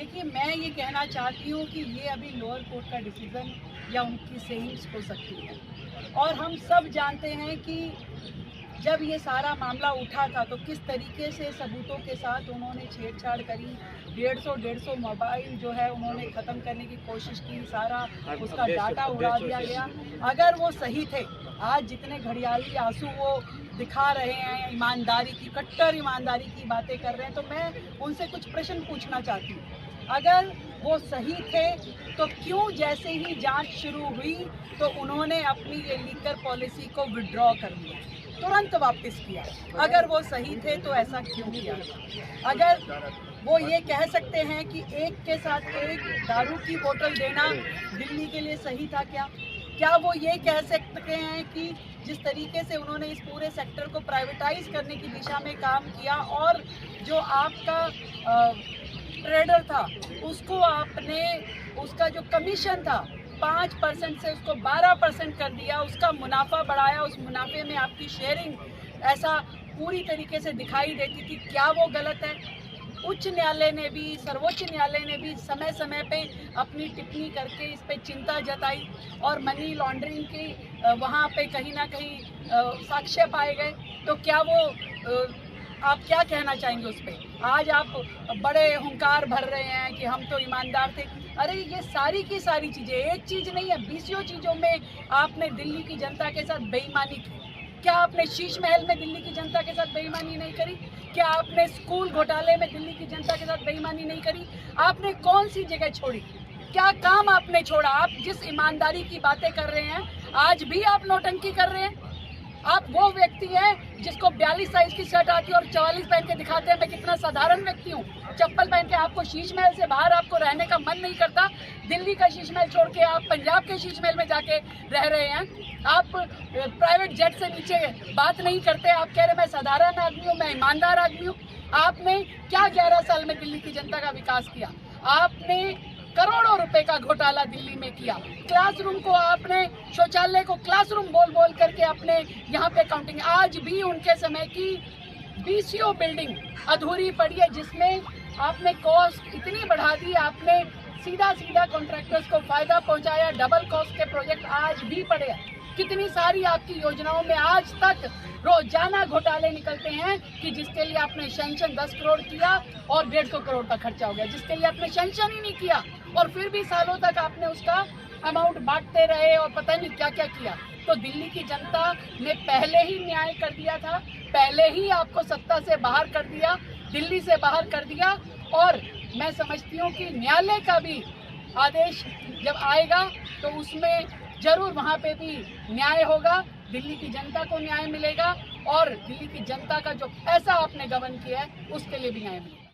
देखिए, मैं ये कहना चाहती हूँ कि ये अभी लोअर कोर्ट का डिसीज़न या उनकी सही हो सकती है। और हम सब जानते हैं कि जब ये सारा मामला उठा था तो किस तरीके से सबूतों के साथ उन्होंने छेड़छाड़ करी। 150 मोबाइल जो है उन्होंने ख़त्म करने की कोशिश की, सारा उसका डाटा उड़ा दिया गया। अगर वो सही थे, आज जितने घड़ियाली आंसू वो दिखा रहे हैं, ईमानदारी की, कट्टर ईमानदारी की बातें कर रहे हैं, तो मैं उनसे कुछ प्रश्न पूछना चाहती हूँ। अगर वो सही थे तो क्यों जैसे ही जांच शुरू हुई तो उन्होंने अपनी ये लीकर पॉलिसी को विड्रॉ कर लिया, तुरंत वापस किया? अगर वो सही थे तो ऐसा क्यों किया? अगर वो ये कह सकते हैं कि एक के साथ एक दारू की बोतल देना दिल्ली के लिए सही था क्या वो ये कह सकते हैं कि जिस तरीके से उन्होंने इस पूरे सेक्टर को प्राइवेटाइज करने की दिशा में काम किया और जो आपका ट्रेडर था उसको आपने, उसका जो कमीशन था 5% से उसको 12% कर दिया, उसका मुनाफा बढ़ाया, उस मुनाफे में आपकी शेयरिंग ऐसा पूरी तरीके से दिखाई देती थी। क्या वो गलत है? उच्च न्यायालय ने भी, सर्वोच्च न्यायालय ने भी समय समय पे अपनी टिप्पणी करके इस पे चिंता जताई और मनी लॉन्ड्रिंग की वहाँ पे कहीं ना कहीं साक्ष्य पाए गए। तो क्या वो आप क्या कहना चाहेंगे उस पर? आज आप बड़े हुंकार भर रहे हैं कि हम तो ईमानदार थे। अरे ये सारी की सारी चीज़ें, एक चीज़ नहीं है, 20 चीज़ों में आपने दिल्ली की जनता के साथ बेईमानी की। क्या आपने शीश महल में दिल्ली की जनता के साथ बेईमानी नहीं करी? क्या आपने स्कूल घोटाले में दिल्ली की जनता के साथ बेईमानी नहीं करी? आपने कौन सी जगह छोड़ी? क्या काम आपने छोड़ा? आप जिस ईमानदारी की बातें कर रहे हैं, आज भी आप नौटंकी कर रहे हैं। आप वो व्यक्ति हैं जिसको 42 साइज की शर्ट आती है और 44 पहन के दिखाते हैं मैं कितना साधारण व्यक्ति हूँ। चप्पल पहन के आपको शीश महल से बाहर आपको रहने का मन नहीं करता। दिल्ली का शीश महल छोड़ के आप पंजाब के शीश महल में जाके रह रहे हैं। आप प्राइवेट जेट से नीचे बात नहीं करते। आप कह रहे मैं साधारण आदमी हूँ, मैं ईमानदार आदमी हूँ। आपने क्या 11 साल में दिल्ली की जनता का विकास किया? आपने करोड़ों रुपए का घोटाला दिल्ली में किया। क्लासरूम को आपने, शौचालय को क्लासरूम बोल बोल करके अपने यहाँ पे काउंटिंग, आज भी उनके समय की BCO बिल्डिंग अधूरी पड़ी है जिसमें आपने कॉस्ट इतनी बढ़ा दी, आपने सीधा सीधा कॉन्ट्रैक्टर्स को फायदा पहुंचाया, डबल कॉस्ट के प्रोजेक्ट आज भी पड़े हैं। कितनी सारी आपकी योजनाओं में आज तक रोजाना घोटाले निकलते हैं कि जिसके लिए आपने सैंक्शन 10 करोड़ किया और 150 करोड़ का खर्चा हो गया, जिसके लिए आपने सैंक्शन ही नहीं किया और फिर भी सालों तक आपने उसका अमाउंट बांटते रहे और पता नहीं क्या क्या किया। तो दिल्ली की जनता ने पहले ही न्याय कर दिया था, पहले ही आपको सत्ता से बाहर कर दिया, दिल्ली से बाहर कर दिया। और मैं समझती हूँ कि न्यायालय का भी आदेश जब आएगा तो उसमें जरूर वहाँ पे भी न्याय होगा, दिल्ली की जनता को न्याय मिलेगा और दिल्ली की जनता का जो पैसा आपने गबन किया है उसके लिए भी न्याय मिलेगा।